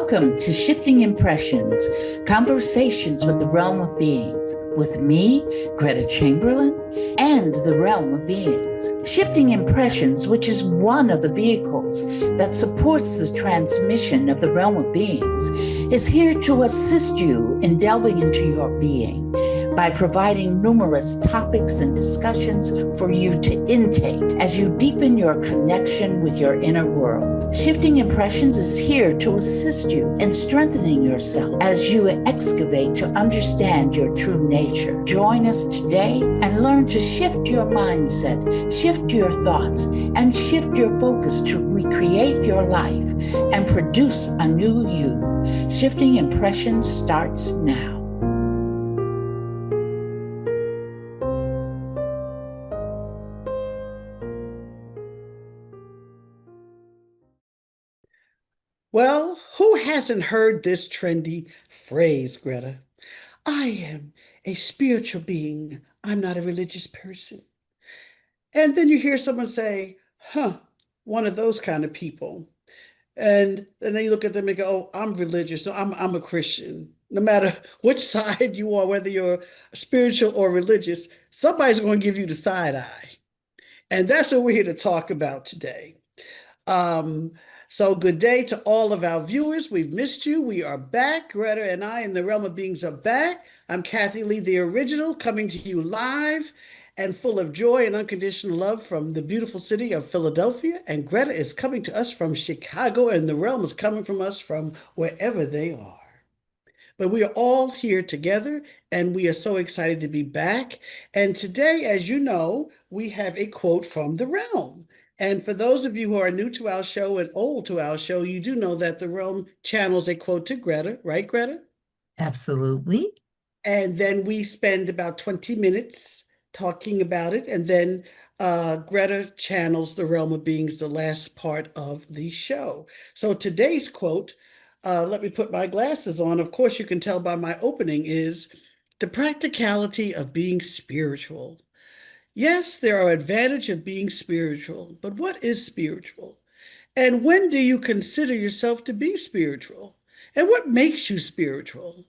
Welcome to Shifting Impressions, conversations with the realm of beings, with me, Gretta Chamberlain, and the realm of beings. Shifting Impressions, which is one of the vehicles that supports the transmission of the realm of beings, is here to assist you in delving into your being by providing numerous topics and discussions for you to intake as you deepen your connection with your inner world. Shifting Impressions is here to assist you in strengthening yourself as you excavate to understand your true nature. Join us today and learn to shift your mindset, shift your thoughts, and shift your focus to recreate your life and produce a new you. Shifting Impressions starts now. Well, who hasn't heard this trendy phrase, Greta? I am a spiritual being. I'm not a religious person. And then you hear someone say, one of those kind of people. And then you look at them and go, oh, I'm religious. So I'm a Christian. No matter which side you are, whether you're spiritual or religious, somebody's going to give you the side eye. And that's what we're here to talk about today. Um, so good day to all of our viewers. We've missed you. We are back. Greta and I in the realm of beings are back. I'm Kathleen Lee, the original, coming to you live and full of joy and unconditional love from the beautiful city of Philadelphia. And Greta is coming to us from Chicago, and the realm is coming from us from wherever they are. But we are all here together, and we are so excited to be back. And today, as you know, we have a quote from the realm. And for those of you who are new to our show and old to our show, you do know that the realm channels a quote to Greta, right, Greta? Absolutely. And then we spend about 20 minutes talking about it. And then Greta channels the realm of beings, the last part of the show. So today's quote, let me put my glasses on. Of course, you can tell by my opening, is the practicality of being spiritual. Yes, there are advantages of being spiritual, but what is spiritual? And when do you consider yourself to be spiritual? And what makes you spiritual?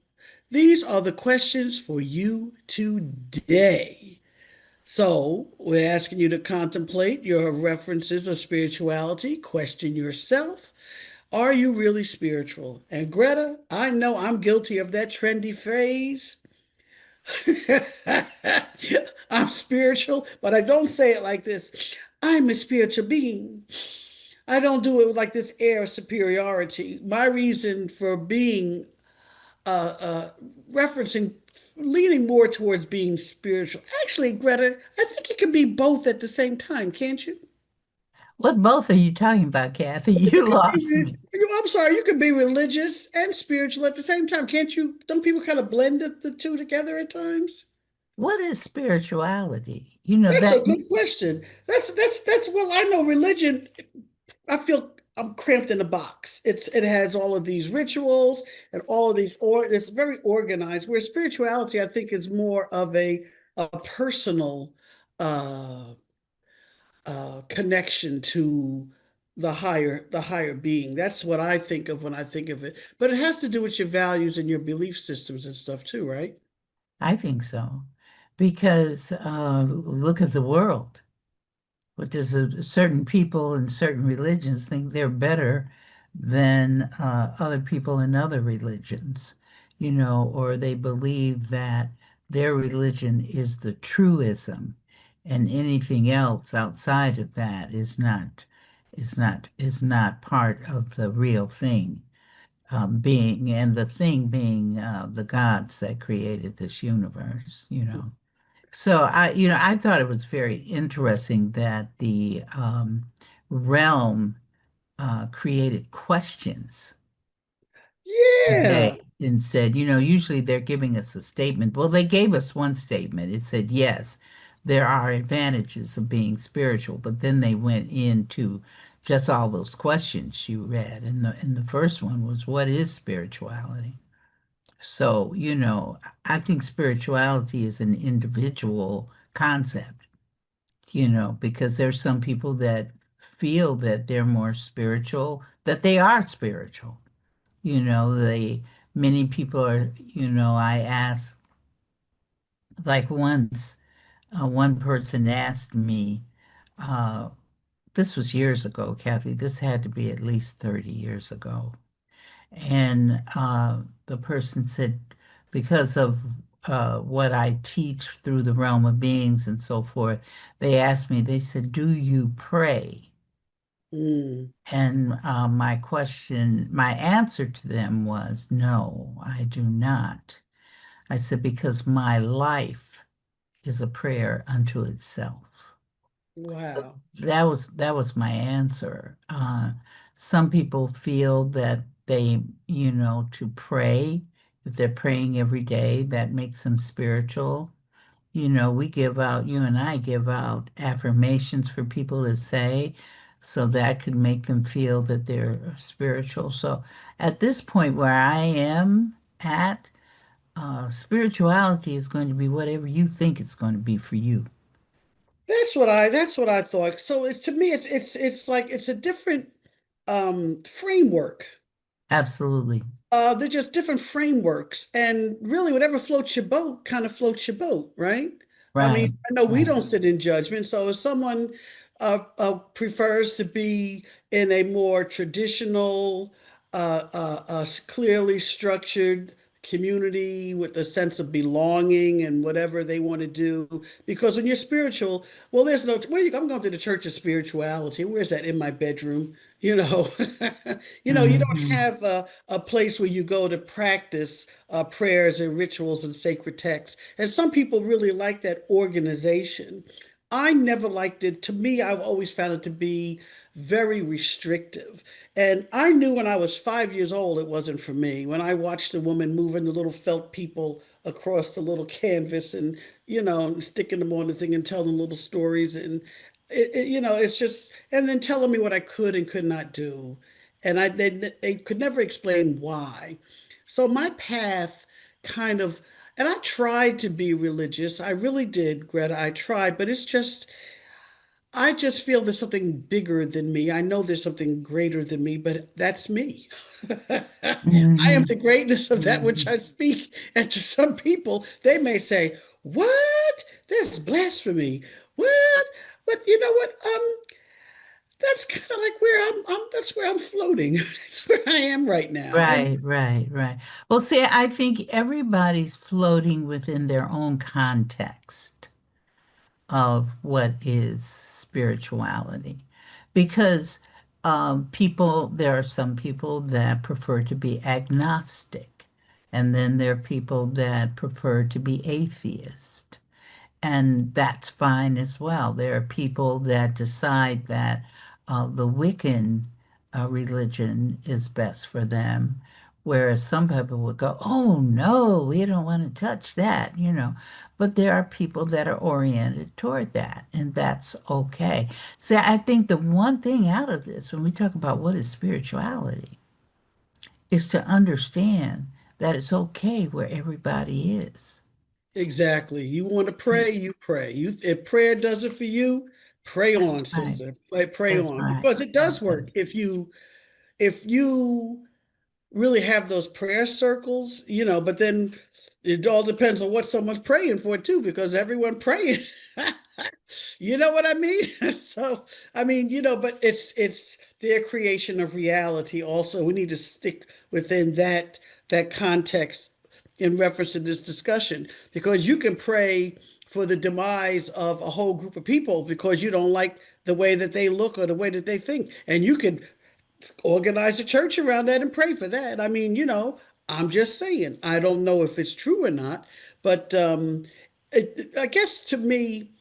These are the questions for you today. So, we're asking you to contemplate your references of spirituality, question yourself. Are you really spiritual? And Greta, I know I'm guilty of that trendy phrase. I'm spiritual, but I don't say it like this. I'm a spiritual being. I don't do it with like this air of superiority. My reason for being uh, referencing, leaning more towards being spiritual. Actually, Greta, I think it can be both at the same time, can't you? What both are you talking about, Kathy? You You can lost be, me. I'm sorry, you can be religious and spiritual at the same time, can't you? Don't people kind of blend the two together at times? What is spirituality? You know That's that a good question. That's well, I know religion. I feel I'm cramped in a box. It has all of these rituals and all of these, or it's very organized. Where spirituality, I think, is more of a personal uh, connection to the higher being. That's what I think of when I think of it. But it has to do with your values and your belief systems and stuff too, right? I think so. Because look at the world. What does certain people in certain religions think they're better than other people in other religions, or they believe that their religion is the truism, and anything else outside of that is not part of the real thing, being, and the thing being the gods that created this universe. So I thought it was very interesting that the realm created questions Yeah. today and said, usually they're giving us a statement. Well, they gave us one statement. It said, yes, there are advantages of being spiritual, but then they went into just all those questions you read. And the first one was, what is spirituality? So, I think spirituality is an individual concept, because there's some people that feel that they're more spiritual, that they are spiritual, the many people are, I asked, like once, one person asked me, uh, this was years ago, Kathy, this had to be at least 30 years ago. And the person said, because of what I teach through the realm of beings and so forth, they asked me, they said, do you pray? Mm, And my answer to them was, no, I do not. I said, because my life is a prayer unto itself. So wow. that was my answer. Some people feel that they, to pray, if they're praying every day, that makes them spiritual. You and I give out affirmations for people to say, so that could make them feel that they're spiritual. So at this point where I am at, spirituality is going to be whatever you think it's going to be for you. That's what I thought. So it's to me it's like it's a different framework. Absolutely. They're just different frameworks, and really, whatever floats your boat kind of floats your boat, right? I mean, Right. I know we Right. don't sit in judgment, so if someone prefers to be in a more traditional, clearly structured community with a sense of belonging and whatever they want to do, because when you're spiritual, well, there's no, I'm going to the church of spirituality. Where's that? In my bedroom? You know, you don't Hmm. have a place where you go to practice prayers and rituals and sacred texts. And some people really like that organization. I never liked it. To me, I've always found it to be very restrictive. And I knew when I was 5 years old it wasn't for me. When I watched a woman moving the little felt people across the little canvas and, sticking them on the thing and telling little stories and it's just, and then telling me what I could and could not do. And they could never explain why. So my path kind of, and I tried to be religious. I really did, Greta. I tried, but I just feel there's something bigger than me. I know there's something greater than me, but that's me. I am Hmm. the greatness of that which Hmm. I speak. And to some people, they may say, "What? There's blasphemy. What?" But you know what? That's kind of like where that's where I'm floating. That's where I am right now. And Right, right, right. Well, see, I think everybody's floating within their own context of what is spirituality. Because there are some people that prefer to be agnostic, and then there are people that prefer to be atheist. And that's fine as well. There are people that decide that the Wiccan religion is best for them, whereas some people would go, oh no, we don't want to touch that. But there are people that are oriented toward that, and that's okay. So I think the one thing out of this, when we talk about what is spirituality, is to understand that it's okay where everybody is. exactly, you want to pray, you pray. If prayer does it for you, pray on, Right. sister. Pray That's on right. because it does work. If you really have those prayer circles, but then it all depends on what someone's praying for too, because everyone praying. You know what I mean? So, I mean, but it's their creation of reality also. We need to stick within that context in reference to this discussion because you can pray for the demise of a whole group of people because you don't like the way that they look or the way that they think. And you can organize a church around that and pray for that. I mean, I'm just saying. I don't know if it's true or not, but I guess to me,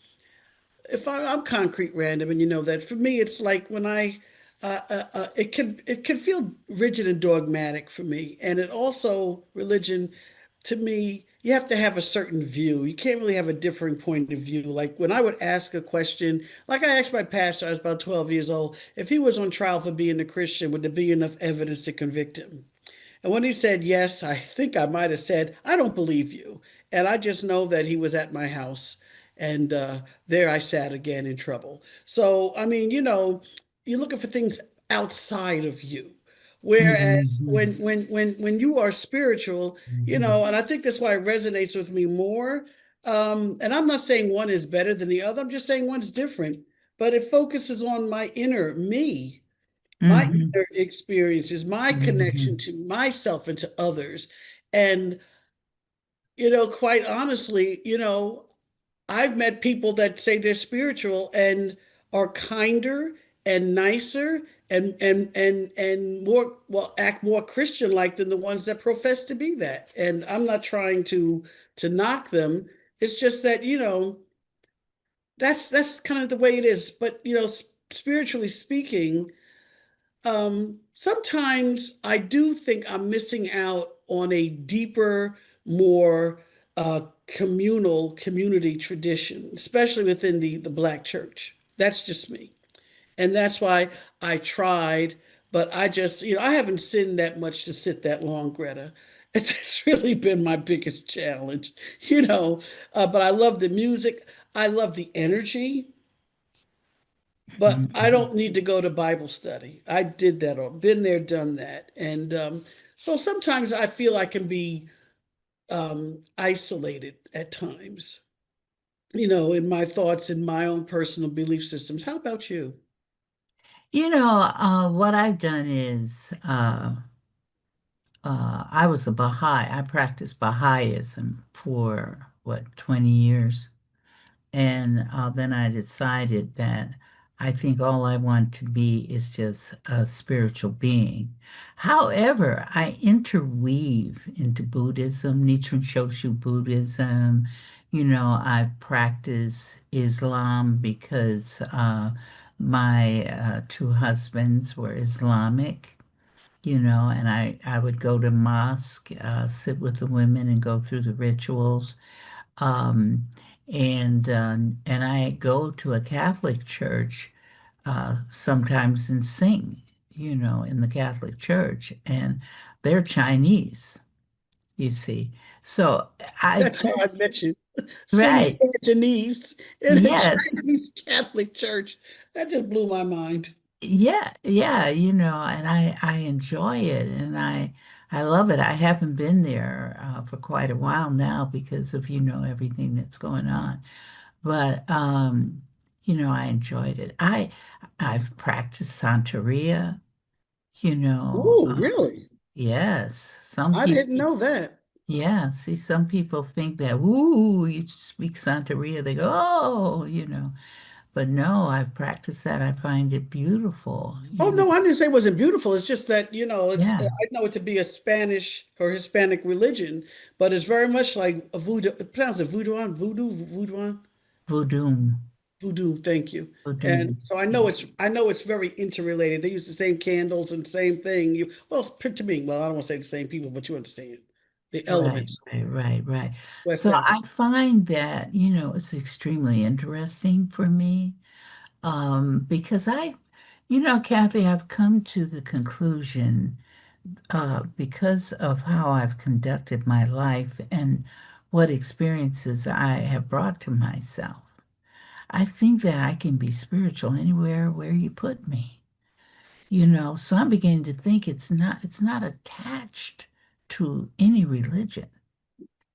if I'm concrete random, and you know that for me, it's like when it can feel rigid and dogmatic for me, and it also religion to me. You have to have a certain view. You can't really have a differing point of view. Like when I would ask a question, like I asked my pastor, I was about 12 years old, if he was on trial for being a Christian, would there be enough evidence to convict him? And when he said yes, I think I might have said, I don't believe you. And I just know that he was at my house. And there I sat again in trouble. So, I mean, you're looking for things outside of you. Whereas Mhm. when you are spiritual, Mhm. and I think that's why it resonates with me more. And I'm not saying one is better than the other. I'm just saying one's different, but it focuses on my inner me, my Mhm. inner experiences, my connection Mhm. to myself and to others. And, quite honestly, I've met people that say they're spiritual and are kinder and nicer and more, well, act more Christian like than the ones that profess to be that. And I'm not trying to knock them. It's just that, that's kind of the way it is. But, spiritually speaking, sometimes I do think I'm missing out on a deeper, more communal community tradition, especially within the Black church. That's just me. And that's why I tried, but I just, I haven't sinned that much to sit that long, Greta. It's really been my biggest challenge, but I love the music. I love the energy. But I Mhm. don't need to go to Bible study. I did that or been there, done that. And so sometimes I feel I can be isolated at times, in my thoughts and my own personal belief systems. How about you? What I've done is I was a Baha'i. I practiced Baha'ism for what, 20 years. And then I decided that I think all I want to be is just a spiritual being. However, I interweave into Buddhism, Nichiren Shoshu Buddhism. I practice Islam because my two husbands were Islamic. And I would go to mosque, sit with the women and go through the rituals. Um, and I go to a Catholic church sometimes and sing, in the Catholic church, and they're Chinese, you see. So I That's how I just, met you. Singing right. Cantonese in a Yes. Chinese Catholic church. That just blew my mind. Yeah, yeah, and I enjoy it and I love it. I haven't been there for quite a while now because of, everything that's going on. But I enjoyed it. I've practiced Santeria, you know. Oh, really? Yes, some I people, didn't know that. yeah, see, some people think that, ooh, you speak Santeria, they go, oh, But no, I've practiced that. I find it beautiful, Oh no, I didn't say it wasn't beautiful. It's just that, it's Yeah, I know it to be a Spanish or Hispanic religion, but it's very much like a voodoo. Pronounce it voodoo, voodoo. Thank you. And voodoo. so I know it's very interrelated. They use the same candles and same thing. Well, to me, well, I don't want to say the same people, but you understand the Right, elements right, right, right. with So that. I find that, it's extremely interesting for me. Because Kathy, I've come to the conclusion, because of how I've conducted my life and what experiences I have brought to myself. I think that I can be spiritual anywhere where you put me. So I'm beginning to think it's not attached to any religion.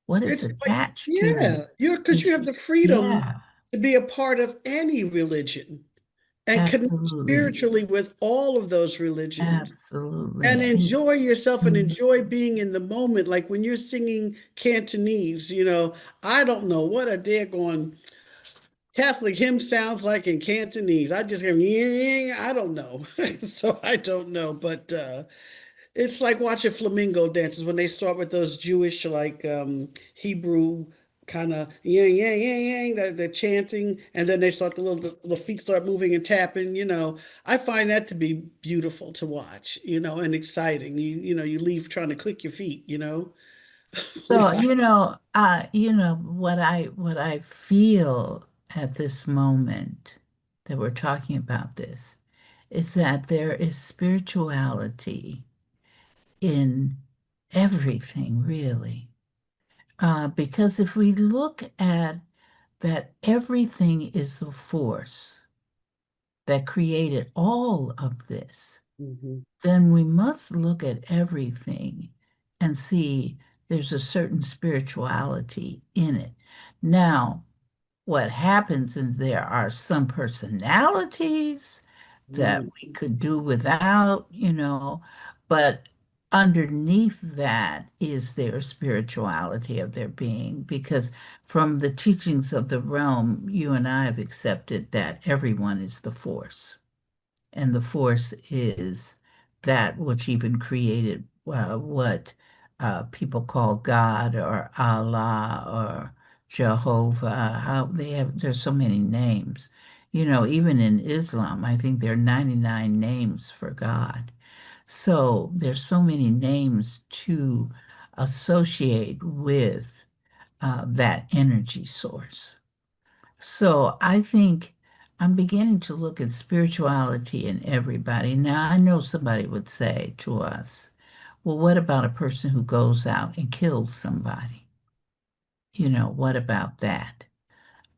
What it's It's like, attached to yeah, because you is, have the freedom yeah, to be a part of any religion and connect absolutely, spiritually with all of those religions and absolutely. enjoy yourself and Mhm. enjoy being in the moment. Like when you're singing Cantonese, I don't know what a daggone Catholic hymn sounds like in Cantonese. I just hear, I don't know. So I don't know. But it's like watching flamenco dances when they start with those Jewish, like Hebrew kind of yang, yang, yang, yang, the chanting, and then they start the feet start moving and tapping. I find that to be beautiful to watch, and exciting. You leave trying to click your feet, At So, least I. what I feel at this moment that we're talking about this is that there is spirituality in everything, really. Because if we look at that everything is the force that created all of this, Mhm. then we must look at everything and see there's a certain spirituality in it. Now, what happens is there are some personalities that Mhm. we could do without, but underneath that is their spirituality of their being, because from the teachings of the realm, you and I have accepted that everyone is the force. And the force is that which even created what people call God or Allah or Jehovah. How they have, there's so many names. Even in Islam, I think there are 99 names for God. So there's so many names to associate with that energy source. So I think I'm beginning to look at spirituality in everybody. Now, I know somebody would say to us, well, what about a person who goes out and kills somebody? What about that?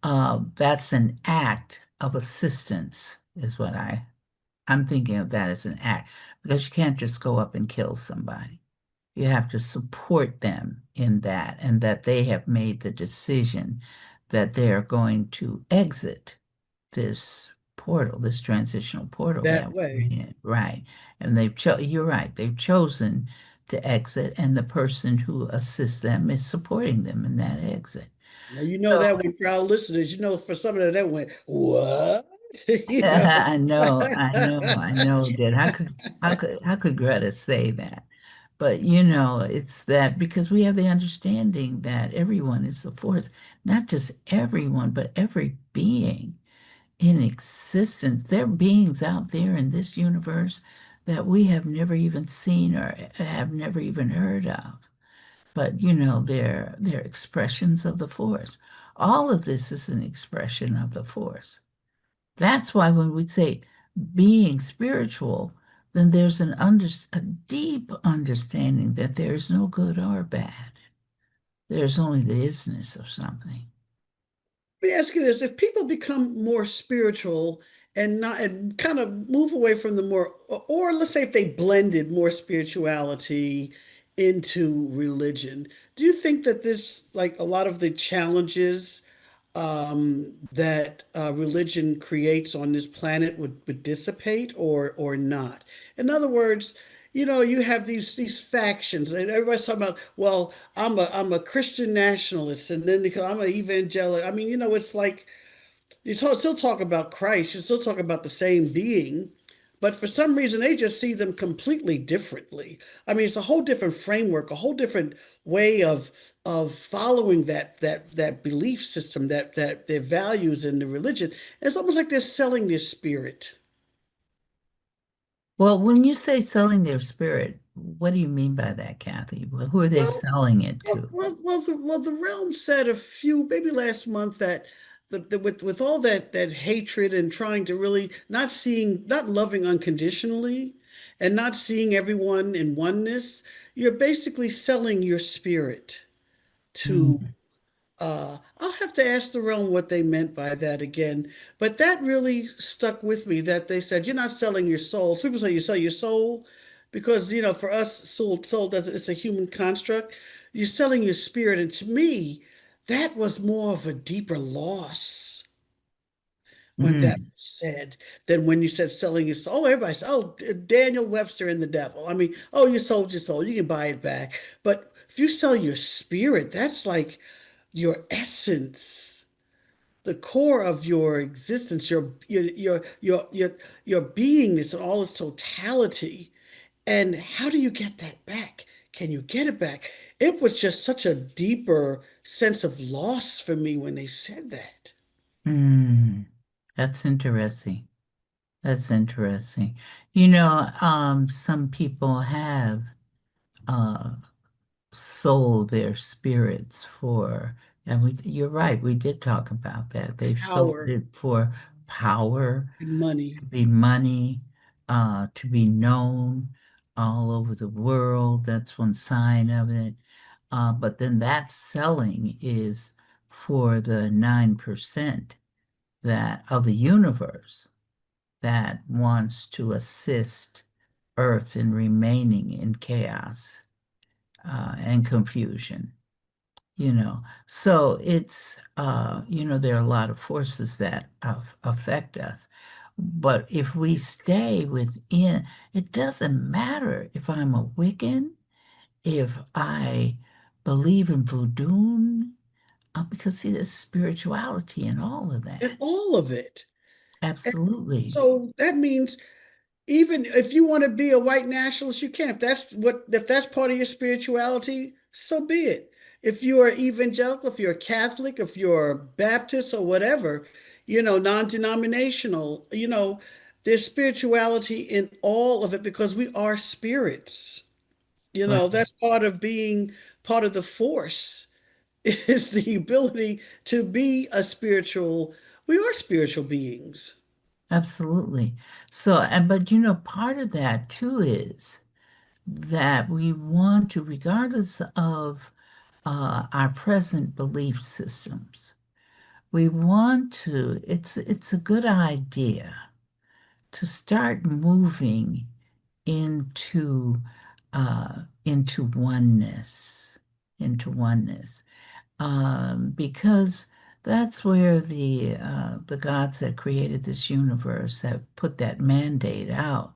That's an act of assistance, is what I'm thinking of that as an act, because you can't just go up and kill somebody. You have to support them in that, and that they have made the decision that they are going to exit this portal, this transitional portal That that way. we're in, right? And you're right, they've chosen to exit, and the person who assists them is supporting them in that exit. Now you know So that one for our listeners. For some of them that went, what? you know. I know that how could Greta say that? But it's that because we have the understanding that everyone is the force, not just everyone, but every being in existence. There are beings out there in this universe that we have never even seen or have never even heard of. But they're expressions of the force. All of this is an expression of the force. That's why when we say being spiritual, then there's a deep understanding that there is no good or bad. There's only the isness of something. Let me ask you this: if people become more spiritual and not and kind of move away from the more, or let's say if they blended more spirituality into religion, do you think that this, like a lot of the challenges that religion creates on this planet would dissipate or not? In other words, you have these factions, and everybody's talking about, well, I'm a Christian nationalist, and then because I'm an evangelical. I mean, it's like still talk about Christ, you still talk about the same being, but for some reason they just see them completely differently. I mean, it's a whole different framework, a whole different way of following that belief system, that their values and the religion. It's almost like they're selling their spirit. Well, when you say selling their spirit, what do you mean by that, Kathy? Well, who are they Well, selling it Well, to? the realm said a few, maybe last month, that with all that hatred and trying to really not loving unconditionally, and not seeing everyone in oneness, you're basically selling your spirit to. Mm. I'll have to ask the realm what they meant by that again, but that really stuck with me. That they said you're not selling your soul. So people say you sell your soul because for us, soul doesn't. It's a human construct. You're selling your spirit, and to me, that was more of a deeper loss when that Mm. was said than when you said selling your soul. Oh, everybody said, oh, Daniel Webster and the devil. I mean, oh, you sold your soul. You can buy it back. But if you sell your spirit, that's like your essence, the core of your existence, your beingness and all its totality. And how do you get that back? Can you get it back? It was just such a deeper sense of loss for me when they said that. Mm. That's interesting. That's interesting. Some people have uh sold their spirits for, and you're right, we did talk about that. They've sold Power it for power, and money. to be money, to be known all over the world. That's one sign of it. But then that selling is for the 9% that of the universe that wants to assist earth and remaining in chaos and confusion, you know. So it's, there are a lot of forces that affect us. But if we stay within, it doesn't matter if I'm a Wiccan, if I believe in voodoo, because see, there's spirituality in all of And that. all of it. And Absolutely. so that means even if you want to be a white nationalist, you can. If that's part of your spirituality, so be it. If you're evangelical, if you're a Catholic, if you're Baptist or whatever, non-denominational, there's spirituality in all of it because we are spirits. Right. That's part of being part of the force is the ability to be we are spiritual beings. Absolutely. So, but part of that too is that we want to, regardless of our present belief systems, we want to, it's a good idea to start moving into into oneness, because that's where the gods that created this universe have put that mandate out,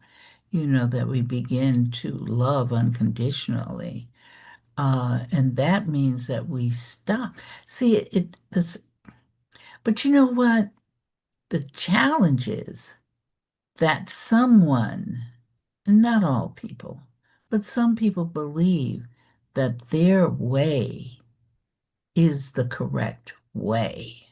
that we begin to love unconditionally. And that means that we stop. See, but you know what? The challenge is that someone, not all people, but some people believe that their way is the correct way.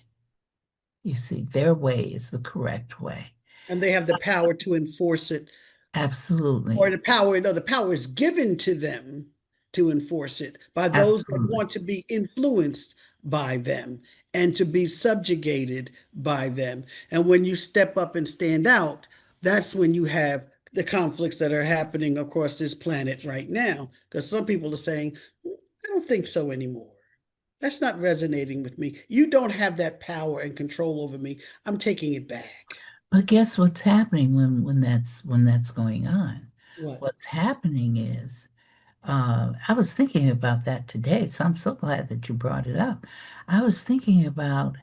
You see, their way is the correct way. And they have the power to enforce it, or Absolutely. the power is given to them to enforce it by those that Absolutely. want to be influenced by them and to be subjugated by them. And when you step up and stand out, that's when you have the conflicts that are happening across this planet right now. Because some people are saying, I don't think so anymore. That's not resonating with me. You don't have that power and control over me. I'm taking it back. But guess what's happening when that's going on? What? What's happening is, I was thinking about that today, so I'm so glad that you brought it up. I was thinking about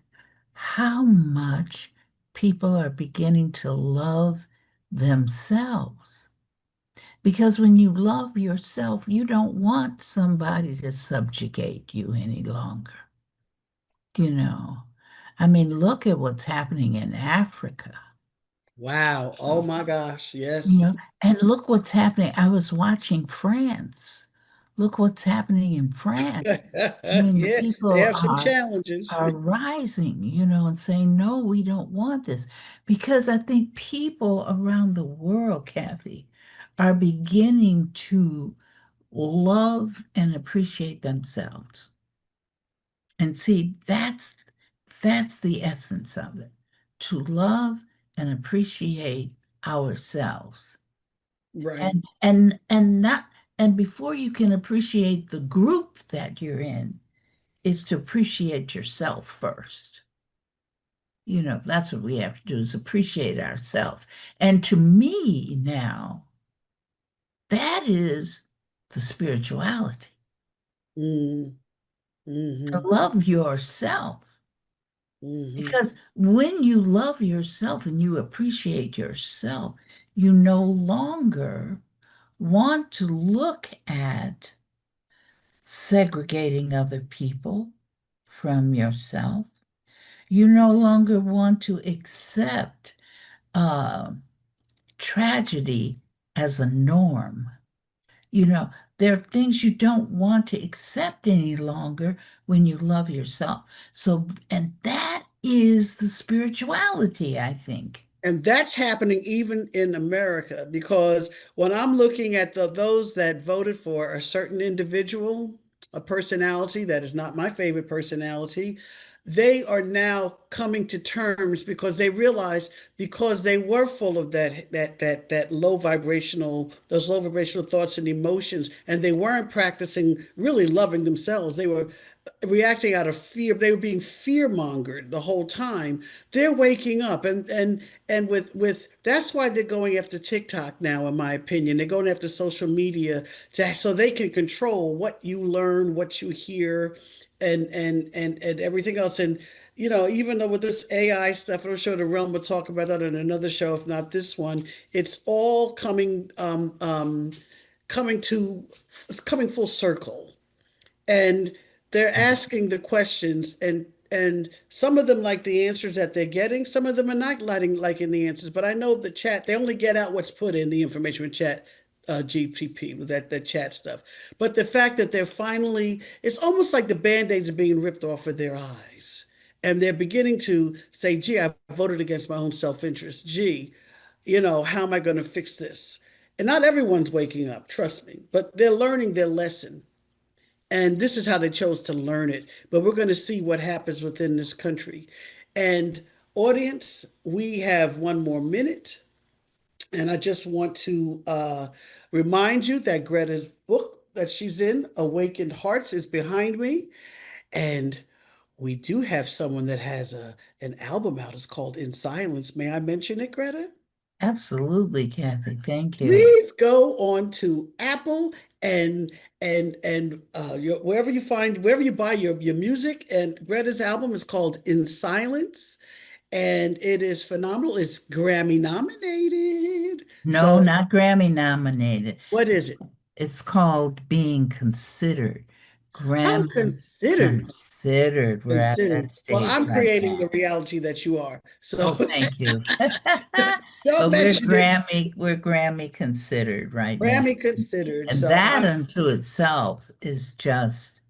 how much people are beginning to love themselves. Because when you love yourself, you don't want somebody to subjugate you any longer. You know, I mean, look at what's happening in Africa, Wow. Oh my gosh. you Yes. know, and look what's happening. I was watching France. Look what's happening in France. I mean, the Yeah, they people have some challenges. are rising, and saying, no, we don't want this. Because I think people around the world, Kathy, are beginning to love and appreciate themselves. And see, that's the essence of it. To love and appreciate ourselves. Right. And before you can appreciate the group that you're in, is to appreciate yourself first. That's what we have to do is appreciate ourselves. And to me now, that is the spirituality. Mm, To hmm love yourself. hmm Because when you love yourself and you appreciate yourself, you no longer want to look at segregating other people from yourself. You no longer want to accept uh, tragedy as a norm. There are things you don't want to accept any longer when you love yourself. So, and that is the spirituality, I think. And that's happening even in America because when I'm looking at those that voted for a certain individual, a personality that is not my favorite personality, they are now coming to terms because they realize because they were full of that low vibrational thoughts and emotions, and they weren't practicing really loving themselves. They were reacting out of fear. They were being fear mongered the whole time. They're waking up, and with that's why they're going after TikTok now, in my opinion. They're going after social media so they can control what you learn, what you hear, and everything else. And even though with this AI stuff, I'm sure the realm will talk about that in another show, if not this one. It's all coming to it's coming full circle, and they're asking the questions, and some of them like the answers that they're getting, some of them are not liking the answers. But I know the chat, they only get out what's put in the information with chat GPP, with that chat stuff. But the fact that they're finally, it's almost like the band-aids are being ripped off of their eyes, and they're beginning to say, gee, I voted against my own self-interest. Gee, how am I going to fix this? And not everyone's waking up, trust me, but they're learning their lesson. And this is how they chose to learn it. But we're going to see what happens within this country. And audience, we have one more minute. And I just want to remind you that Greta's book that she's in, Awakened Hearts, is behind me. And we do have someone that has an album out. It's called In Silence. May I mention it, Greta? Absolutely, Kathy. Thank you. Please go on to Apple wherever you buy your music. And Greta's album is called In Silence, and it is phenomenal. It's Grammy nominated. No, So not Grammy nominated. what is it? It's called Being Considered. Oh, Grammy considered. considered. We're at Considered. that Well, stage I'm right creating now. the reality that you are. So Oh, thank you. don't But we're mention it. Grammy considered right now. Grammy considered. And So that I'm unto itself is just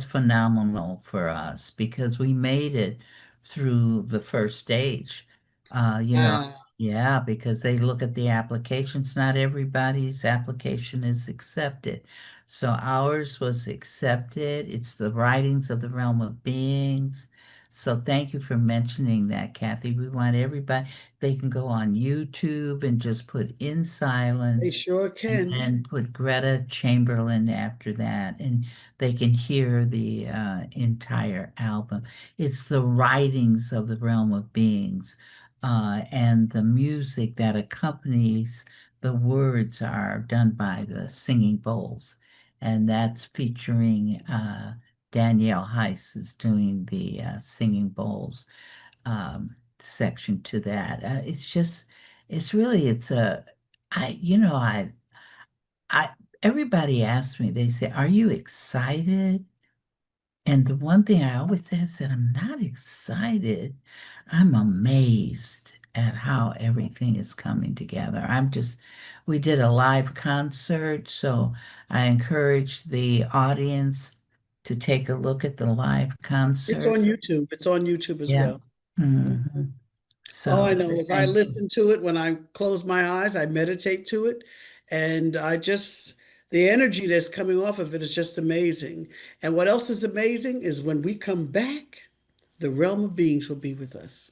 phenomenal for us because we made it through the first stage. You know, uh, yeah, because they look at the applications, not everybody's application is accepted. So ours was accepted. It's the writings of the realm of beings. So thank you for mentioning that, Kathy. We want everybody, they can go on YouTube and just put In they Silence sure and can. then put Greta Chamberlain after that, and they can hear the entire album. It's the writings of the realm of beings, and the music that accompanies the words are done by the singing bowls, and that's featuring Danielle Heiss is doing the singing bowls section to that. It's really, it's a, I, you know, I, everybody asks me, they say, are you excited? And the one thing I always say is that I'm not excited. I'm amazed at how everything is coming together. We did a live concert, so I encourage the audience to take a look at the live It's concert. on YouTube. It's on YouTube as Yeah. well. hmm All I So know is I thank you. listen to it when I close my eyes, I meditate to it, and the energy that's coming off of it is just amazing. And what else is amazing is when we come back, the realm of beings will be with us.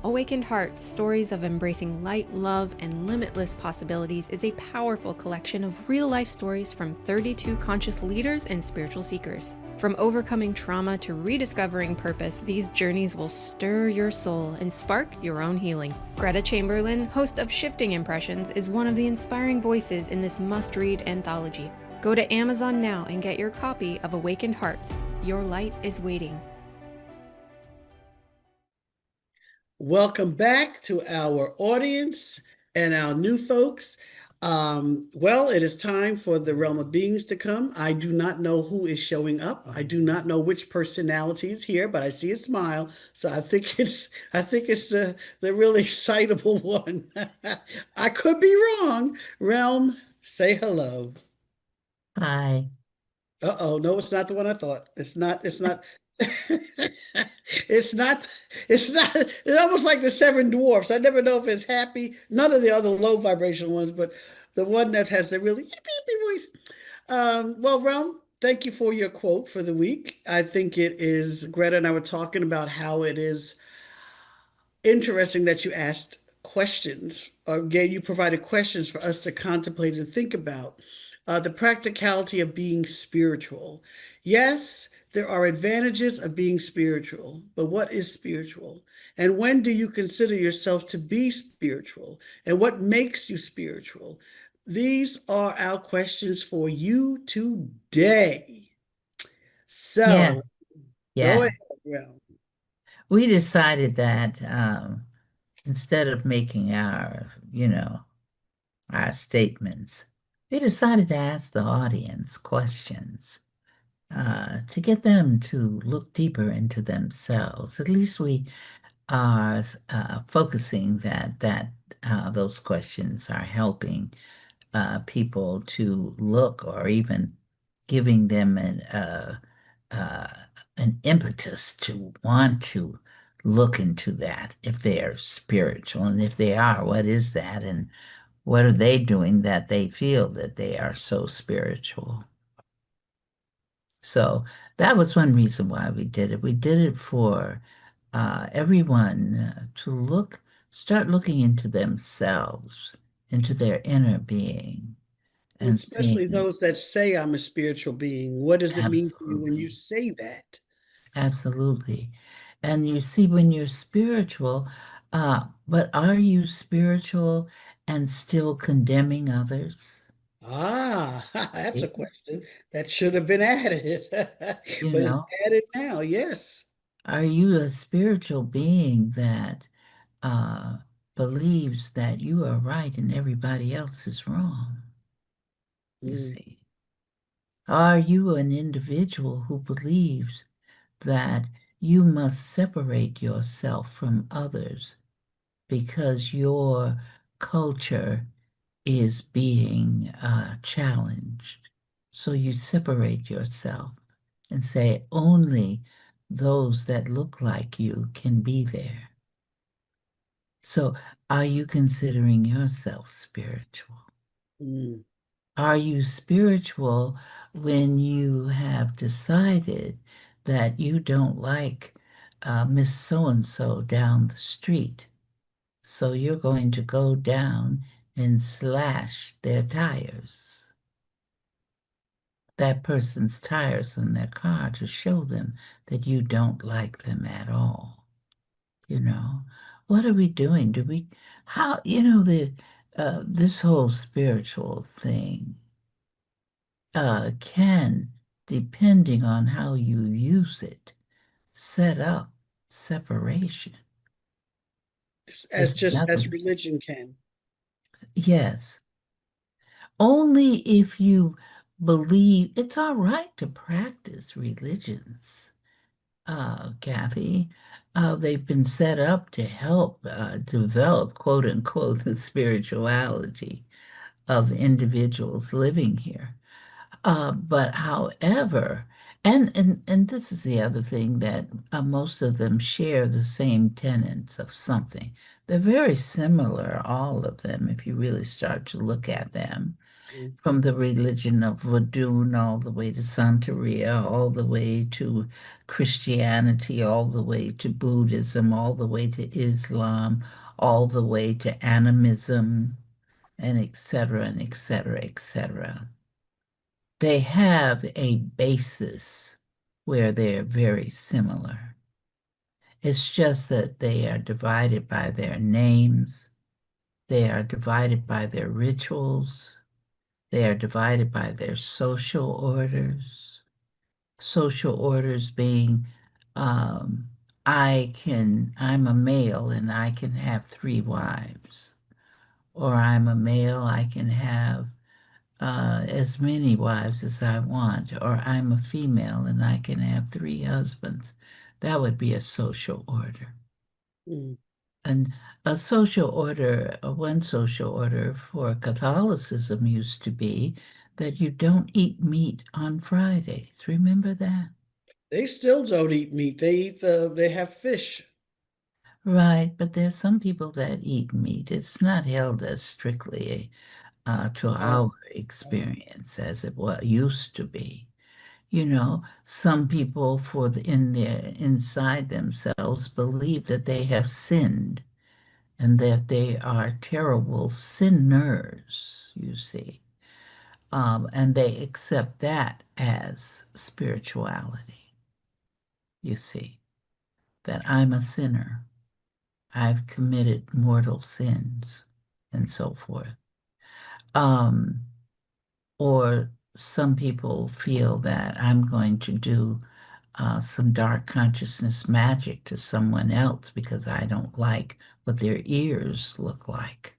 Awakened Hearts, Stories of Embracing Light, Love, and Limitless Possibilities is a powerful collection of real-life stories from 32 conscious leaders and spiritual seekers. From overcoming trauma to rediscovering purpose, these journeys will stir your soul and spark your own healing. Gretta Chamberlain, host of Shifting Impressions, is one of the inspiring voices in this must-read anthology. Go to Amazon now and get your copy of Awakened Hearts. Your light is waiting. Welcome back to our audience and our new folks. Well, it is time for the realm of beings to come. I do not know who is showing up. I do not know which personality is here, but I see a smile, so I think it's the really excitable one. I could be wrong. Realm, say hello. Bye. Uh-oh, no, it's not the one I thought. It's not. It's not, it's almost like the seven dwarfs. I never know if it's happy, none of the other low vibration ones, but the one that has the really yippee yippee voice. Well, Realm, thank you for your quote for the week. I think it is, Greta and I were talking about how it is interesting that you asked questions, or you provided questions for us to contemplate and think about. The practicality of being spiritual. Yes, there are advantages of being spiritual, but what is spiritual? And when do you consider yourself to be spiritual? And what makes you spiritual? These are our questions for you today. Yeah, So go yeah. ahead, Rel. We decided that instead of making our statements, we decided to ask the audience questions to get them to look deeper into themselves. At least we are focusing that those questions are helping people to look, or even giving them uh, an impetus to want to look into that if they're spiritual. And if they are, what is that? And what are they doing that they feel that they are so spiritual? So that was one reason why we did it. We did it for everyone to start looking into themselves, into their inner being, and Especially seeing those that say I'm a spiritual being. What does it mean to you when you absolutely, say that? absolutely. And you see, when you're spiritual, but are you spiritual and still condemning others? Ah, that's a See? question that should have been added, You but it's know, added now. Yes. are you a spiritual being that uh, believes that you are right and everybody else is wrong? You Mm. see, are you an individual who believes that you must separate yourself from others because your culture is being challenged? So you separate yourself and say only those that look like you can be there. So are you considering yourself spiritual? Mm. Are you spiritual when you have decided that you don't like Miss So-and-so down the street? So you're going to go down and slash their tires, that person's tires on their car, to show them that you don't like them at all. You know, what are we doing? How, this whole spiritual thing can, depending on how you use it, set up separation. As It's just as another, religion can. yes. Only if you believe it's all right to practice religions, Kathy. They've been set up to help develop, quote unquote, the spirituality of individuals living here. But however, and this is the other thing, that most of them share the same tenets of something. They're very similar, all of them, if you really start to look at them, Mm. from the religion of Vodun all the way to Santeria, all the way to Christianity, all the way to Buddhism, all the way to Islam, all the way to animism, and et cetera, and et cetera, et cetera. They have a basis where they're very similar. It's just that they are divided by their names, they are divided by their rituals, they are divided by their social orders. Social orders being, um, I'm a male and I can have 3 wives, or I'm a male, I can have as many wives as I want, or I'm a female and I can have 3 husbands. That would be a social order. Mm. And one social order for Catholicism used to be that you don't eat meat on Fridays. Remember that? They still don't eat meat. They have fish. Right, but there's some people that eat meat. It's not held as strictly to Oh, our experience as it used to be. Some people in their inside themselves believe that they have sinned and that they are terrible sinners, you see. And they accept that as spirituality, you see, that I'm a sinner. I've committed mortal sins and so forth. Um, or some people feel that I'm going to do some dark consciousness magic to someone else because I don't like what their ears look like,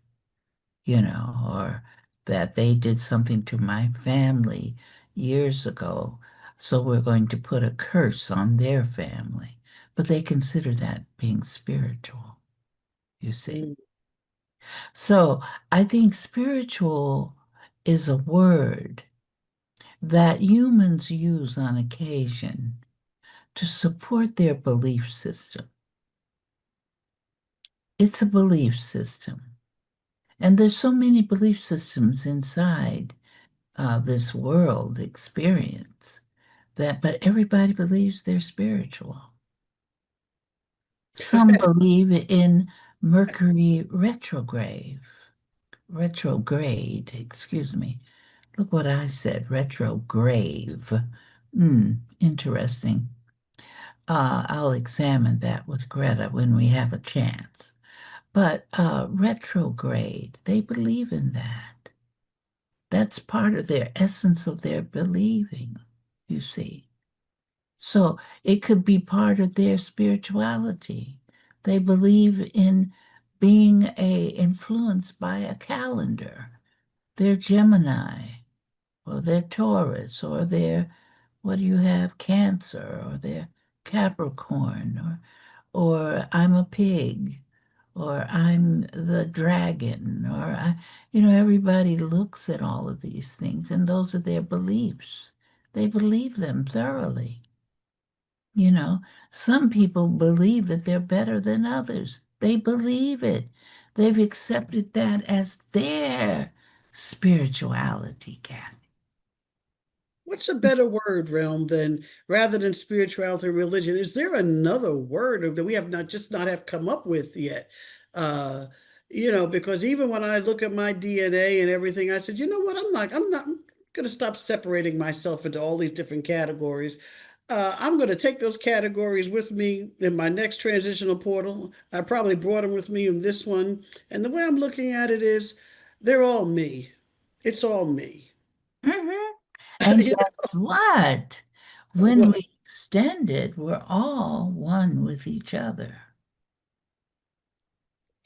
or that they did something to my family years ago. So we're going to put a curse on their family. But they consider that being spiritual, you see. Mm. So I think spiritual is a word that humans use on occasion to support their belief system. It's a belief system. And there's so many belief systems inside this world experience but everybody believes they're spiritual. Some believe in Mercury excuse me. Look what I said, retrograde. Interesting. I'll examine that with Greta when we have a chance. But retrograde, they believe in that. That's part of their essence of their believing, you see. So it could be part of their spirituality. They believe in being influenced by a calendar. They're Gemini, or they're Taurus, or they're, what do you have, Cancer, or they're Capricorn, or I'm a pig, or I'm the dragon, everybody looks at all of these things, and those are their beliefs. They believe them thoroughly. You know, some people believe that they're better than others. They believe it. They've accepted that as their spirituality, Kathy. What's a better word, Realm, than rather than spirituality or religion? Is there another word that we have not have come up with yet? Uh, because even when I look at my DNA and everything, I said, you know what? I'm going to stop separating myself into all these different categories. I'm going to take those categories with me in my next transitional portal. I probably brought them with me in this one. And the way I'm looking at it is, they're all me. It's all me. Hmm. And you guess what? know When what? we extend it, we're all one with each other.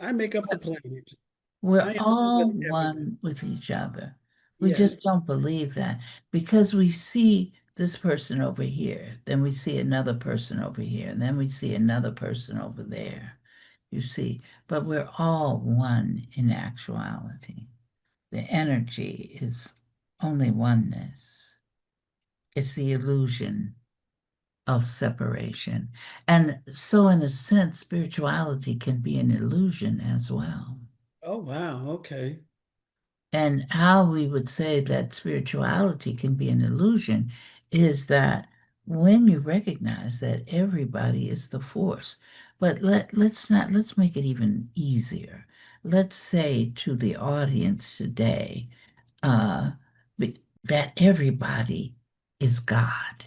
I make up the planet. I We're am all with everything. one with each other. We Yes. just don't believe that because we see this person over here, then we see another person over here, and then we see another person over there, you see. But we're all one in actuality. The energy is only oneness. It's the illusion of separation. And so, in a sense, spirituality can be an illusion as well. Oh, wow. Okay. And how we would say that spirituality can be an illusion is that when you recognize that everybody is the force, but let's make it even easier. Let's say to the audience today, that everybody is God,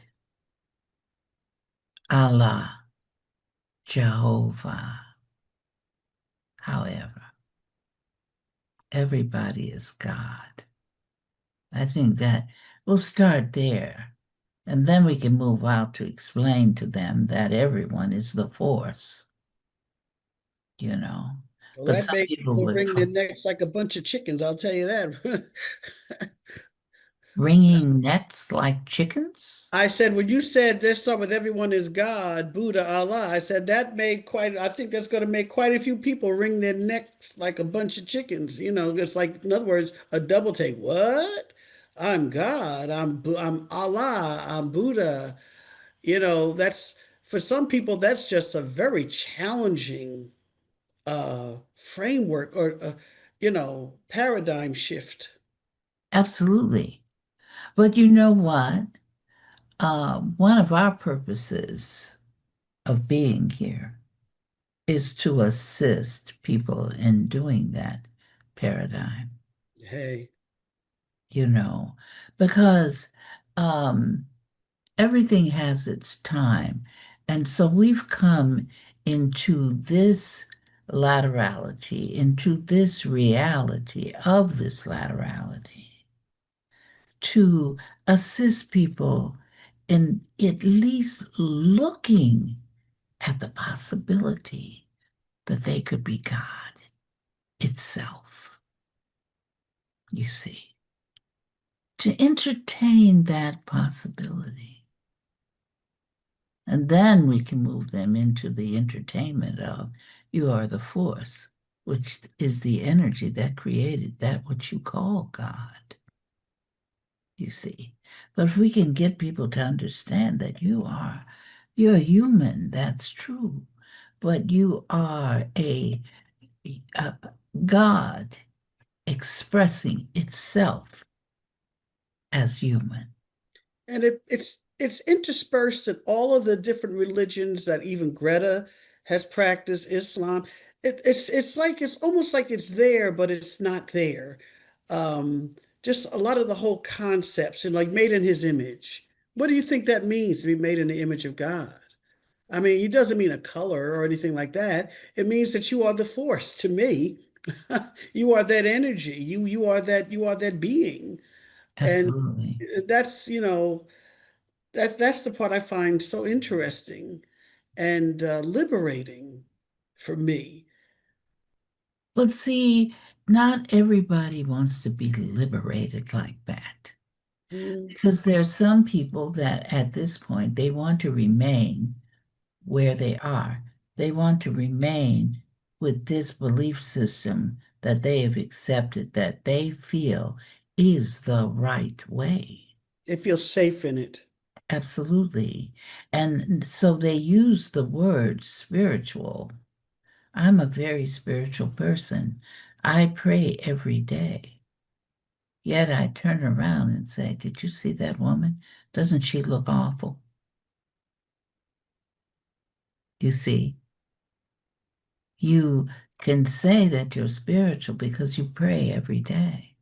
Allah, Jehovah, however, everybody is God. I think that we'll start there. And then we can move out to explain to them that everyone is the force, you know. Well, But that some makes people people would wring their necks like a bunch of chickens, I'll tell you that. wringing necks like chickens. I said, when you said let's start with everyone is God, Buddha, Allah, I said I think that's going to make quite a few people wring their necks like a bunch of chickens. It's like, in other words, a double take. What? I'm God. I'm Allah. I'm Buddha. That's for some people, that's just a very challenging framework or, paradigm shift. Absolutely. But you know what? One of our purposes of being here is to assist people in doing that paradigm. Hey, you know, because everything has its time. And so we've come into this laterality, into this reality of this laterality to assist people in at least looking at the possibility that they could be God itself, you see, to entertain that possibility. And then we can move them into the entertainment of you are the force, which is the energy that created that which you call God, you see. But if we can get people to understand that you're human, that's true, but you are a God expressing itself as human. And it's interspersed in all of the different religions that even Greta has practiced, Islam. It's like it's almost like it's there, but it's not there. Um, just a lot of the whole concepts and like made in his image. What do you think that means to be made in the image of God? I mean, it doesn't mean a color or anything like that. It means that you are the force to me. You are that energy. You are that being. And Absolutely. that's, that's the part I find so interesting and liberating for me. But see, not everybody wants to be liberated like that. Mm. Because there are some people that at this point, they want to remain where they are. They want to remain with this belief system that they have accepted that they feel is the right way. They feel safe in it. Absolutely. And so they use the word spiritual. I'm a very spiritual person. I pray every day. Yet I turn around and say, did you see that woman? Doesn't she look awful? You see, you can say that you're spiritual because you pray every day.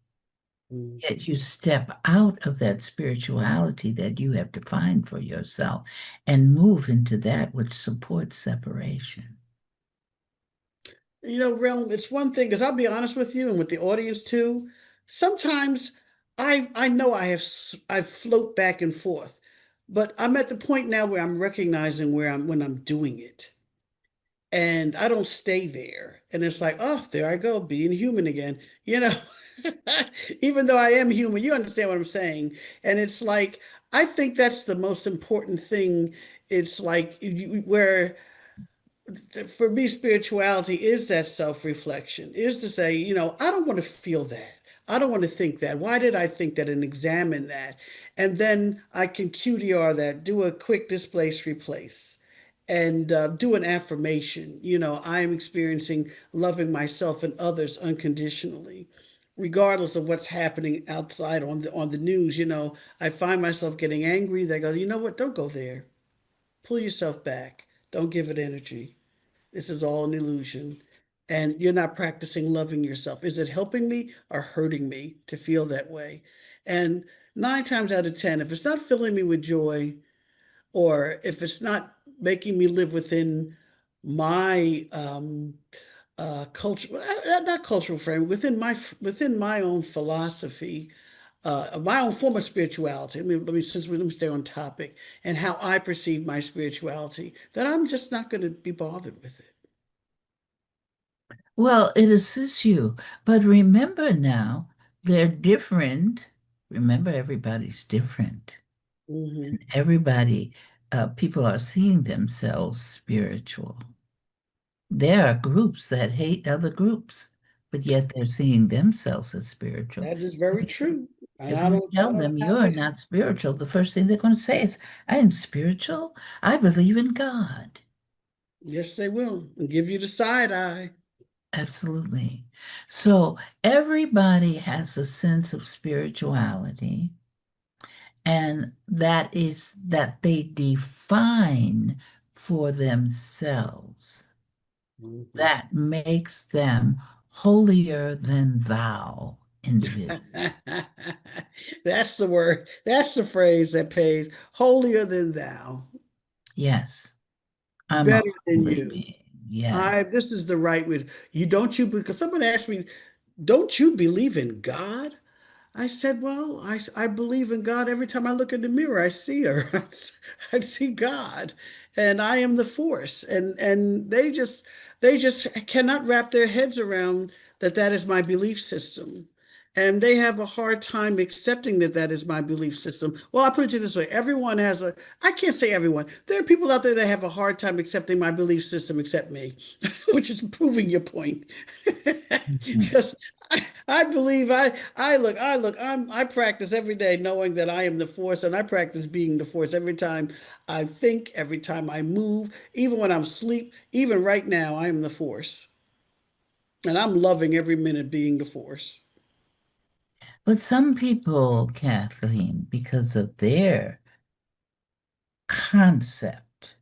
Mm. Yet you step out of that spirituality that you have defined for yourself and move into that which supports separation. Realm, it's one thing, because I'll be honest with you and with the audience too. Sometimes I know I float back and forth, but I'm at the point now where I'm recognizing where I'm when I'm doing it. And I don't stay there. And it's like, oh, there I go, being human again. You know, even though I am human, you understand what I'm saying. And it's like, I think that's the most important thing. It's like where for me, spirituality is that self-reflection, is to say, I don't want to feel that. I don't want to think that. Why did I think that and examine that? And then I can QDR that, do a quick displace replace and do an affirmation. I am experiencing loving myself and others unconditionally, regardless of what's happening outside on the news. I find myself getting angry. They go, you know what? Don't go there. Pull yourself back. Don't give it energy. This is all an illusion. And you're not practicing loving yourself. Is it helping me or hurting me to feel that way? And 9 times out of 10, if it's not filling me with joy, or if it's not making me live within my culture, not cultural frame, within my own philosophy, my own form of spirituality. Let me stay on topic and how I perceive my spirituality. That I'm just not going to be bothered with it. Well, it assists you, but remember now, they're different. Remember, everybody's different. Hmm. Everybody, people are seeing themselves spiritual. There are groups that hate other groups, but yet they're seeing themselves as spiritual. That is very true. And If I you don't, I tell don't them have you're it. not spiritual, the first thing they're going to say is, I'm spiritual. I believe in God. Yes, they will. And give you the side eye. Absolutely. So everybody has a sense of spirituality, and that is that they define for themselves. Mhm. That makes them holier than thou. individual. That's the word. That's the phrase that pays. Holier than thou. Yes, I'm a Better than holy you. being. Yes. This is the right way. Because someone asked me, don't you believe in God? I said, well, I believe in God every time I look in the mirror. I see her. I see God, and I am the force. And they just cannot wrap their heads around that is my belief system. And they have a hard time accepting that is my belief system. Well, I'll put it to you this way. I can't say everyone. There are people out there that have a hard time accepting my belief system except me, which is proving your point. Mhm. Because I believe I practice every day knowing that I am the force, and I practice being the force every time I think, every time I move, even when I'm asleep, even right now, I am the force. And I'm loving every minute being the force. But some people, Kathleen, because of their concept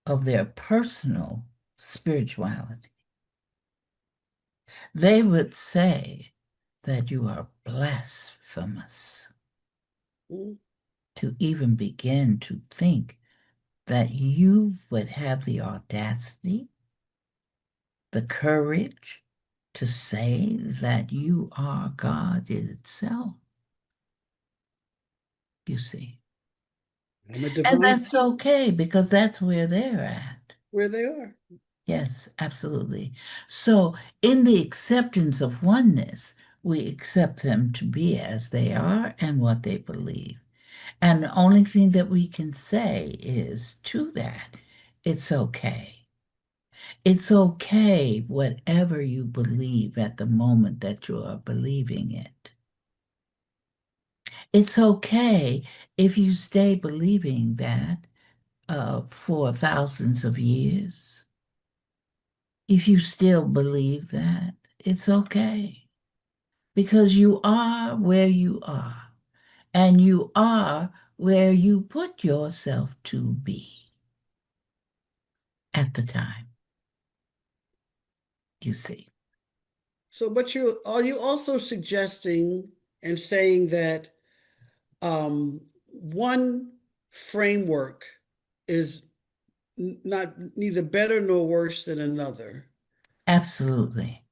of their personal spirituality, they would say that you are blasphemous Mm, to even begin to think that you would have the audacity, the courage to say that you are God itself, you see. I'm a And divine that's okay because that's where they're at. where they are. Yes, absolutely. So, in the acceptance of oneness, we accept them to be as they are and what they believe. And the only thing that we can say is to that, it's okay. It's okay, whatever you believe at the moment that you are believing it. It's okay if you stay believing that for thousands of years. If you still believe that, it's okay because you are where you are and you are where you put yourself to be at the time, you see. So, but are you also suggesting and saying that one framework is not neither better nor worse than another? Absolutely.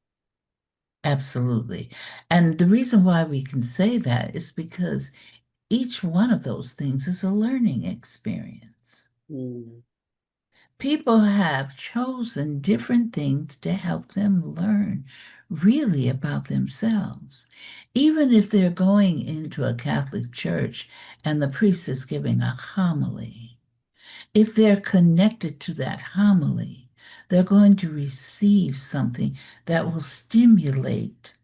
Absolutely. And the reason why we can say that is because each one of those things is a learning experience. Mm, People have chosen different things to help them learn really about themselves. Even if they're going into a Catholic church and the priest is giving a homily, if they're connected to that homily, they're going to receive something that will stimulate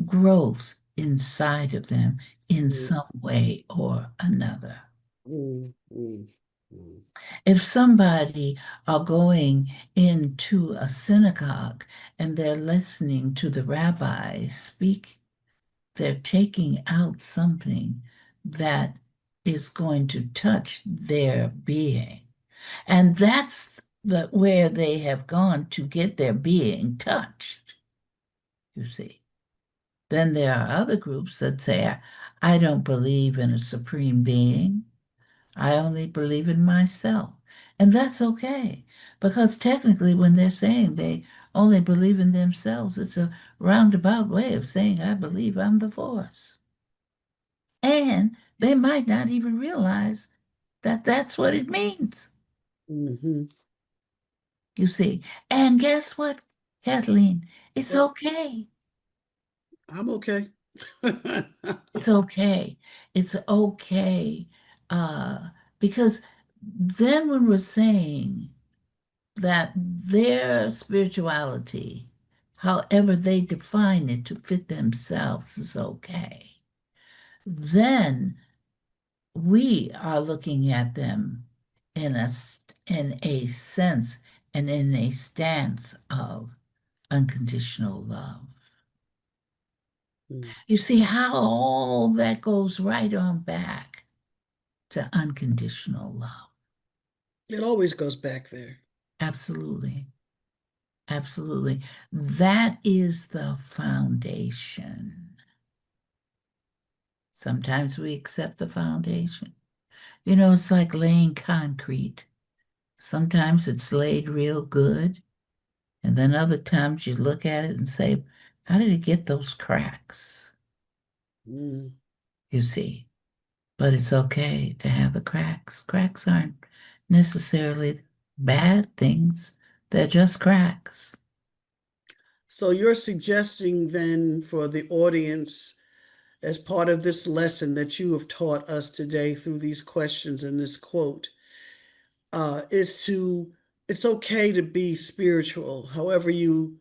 growth inside of them in mm, some way or another. mm, mm, mm, If somebody are going into a synagogue and they're listening to the rabbi speak, they're taking out something that is going to touch their being. And that's where they have gone to get their being touched, you see. Then there are other groups that say, I don't believe in a supreme being. I only believe in myself. And that's okay, because technically, when they're saying they only believe in themselves, it's a roundabout way of saying, I believe I'm the force. And they might not even realize that that's what it means, mhm. you see. And guess what, Kathleen? It's Well, okay. I'm okay. It's okay. It's okay. Uh, because then when we're saying, that their spirituality, however they define it to fit themselves, is okay, then we are looking at them in a sense and in a stance of unconditional love. Mm. You see how all that goes right on back to unconditional love. It always goes back there. Absolutely. Absolutely. That is the foundation. Sometimes we accept the foundation. It's like laying concrete. Sometimes it's laid real good, and then other times you look at it and say, how did it get those cracks? Mm. You see. But it's okay to have the cracks. Cracks aren't necessarily bad things. They're just cracks. So you're suggesting then for the audience, as part of this lesson that you have taught us today through these questions and this quote, it's okay to be spiritual,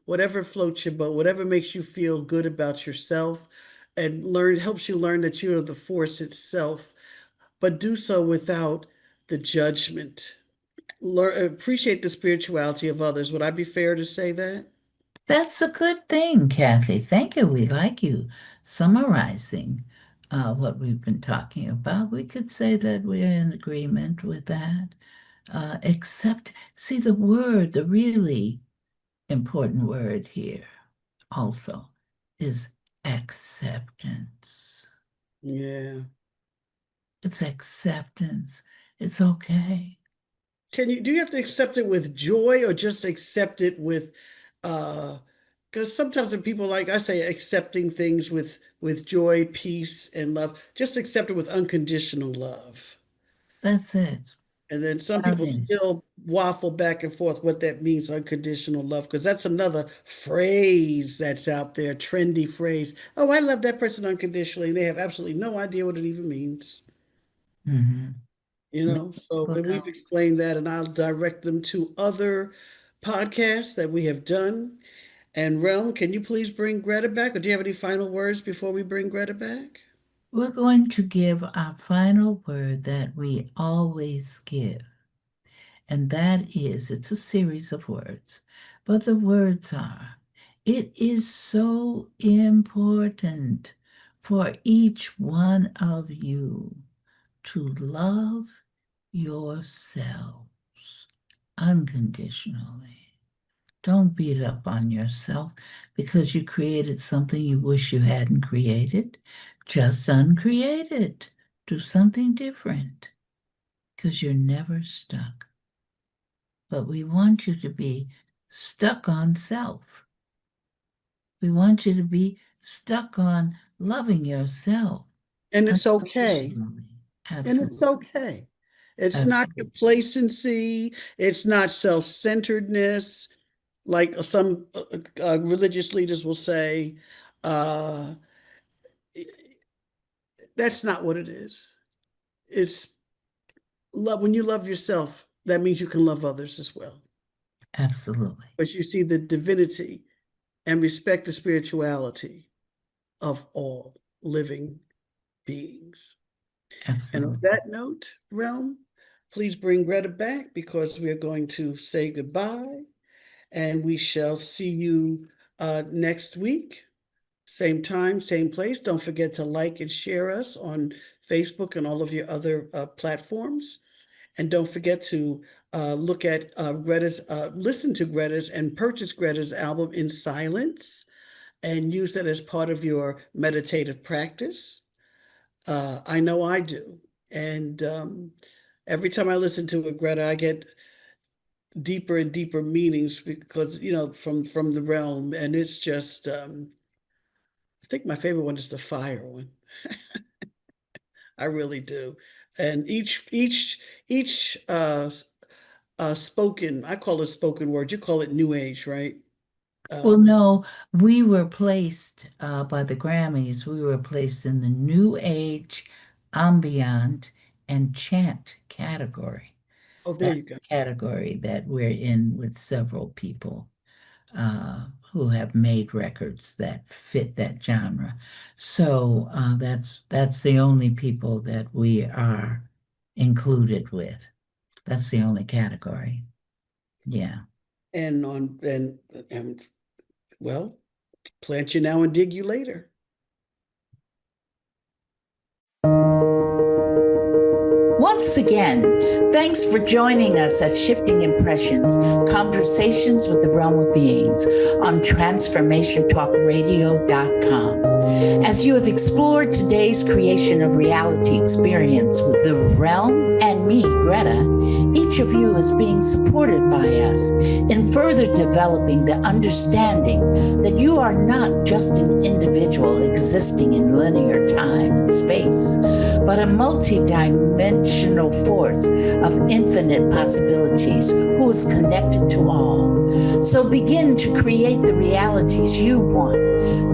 whatever floats your boat, whatever makes you feel good about yourself and helps you learn that you are the force itself, but do so without the judgment. Appreciate the spirituality of others. Would I be fair to say that? That's a good thing, Kathy. Thank you. We like you summarizing what we've been talking about. We could say that we're in agreement with that. Except, see, the really important word here also is acceptance. Yeah. It's acceptance. It's okay. Do you have to accept it with joy or just accept it with, because sometimes when people, like I say, accepting things with joy, peace, and love, just accept it with unconditional love. That's it. And then some people Loving. still waffle back and forth what that means, unconditional love, because that's another phrase that's out there, trendy phrase. Oh, I love that person unconditionally. They have absolutely no idea what it even means. Mm-hmm. So People then we've don't. explained that, and I'll direct them to other podcasts that we have done. And Realm, can you please bring Greta back? Or do you have any final words before we bring Greta back? We're going to give our final word that we always give. And that is, it's a series of words, but the words are, it is so important for each one of you to love yourselves unconditionally. Don't beat up on yourself because you created something you wish you hadn't created. Just uncreate it. Do something different because you're never stuck. But we want you to be stuck on self. We want you to be stuck on loving yourself And it's okay. unconditionally. And it's Absolutely. okay. It's not Absolutely. complacency. It's not self-centeredness, like some religious leaders will say. Uh, that's not what it is. It's love. When you love yourself, that means you can love others as well. Absolutely. But you see the divinity and respect the spirituality of all living beings. And on Absolutely. that note, Realm, please bring Greta back because we are going to say goodbye and we shall see you next week. Same time, same place. Don't forget to like and share us on Facebook and all of your other platforms. And don't forget to listen to Greta's and purchase Greta's album In Silence and use that as part of your meditative practice. I know I do. And every time I listen to it, Greta, I get deeper and deeper meanings because, from the realm. And it's just, I think my favorite one is the fire one. I really do. And each spoken, I call it spoken word. You call it new age, right? Well, no, we were placed by the Grammys, we were placed in the New Age, Ambient, and Chant category. Oh, there That's you go. the category that we're in with several people who have made records that fit that genre. So that's the only people that we are included with. That's the only category. Yeah. And well, plant you now and dig you later. Once again, thanks for joining us at Shifting Impressions, Conversations with the Realm of Beings on TransformationTalkRadio.com. As you have explored today's creation of reality experience with the realm and me, Greta, each of you is being supported by us in further developing the understanding that you are not just an individual existing in linear time and space, but a multi-dimensional force of infinite possibilities who is connected to all. So begin to create the realities you want.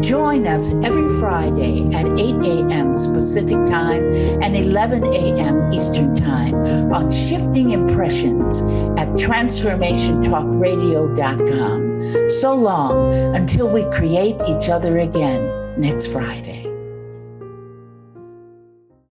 Join us every Friday at 8 a.m. Pacific Time and 11 a.m. Eastern Time on Shifting Impressions at transformationtalkradio.com. So long until we create each other again next Friday.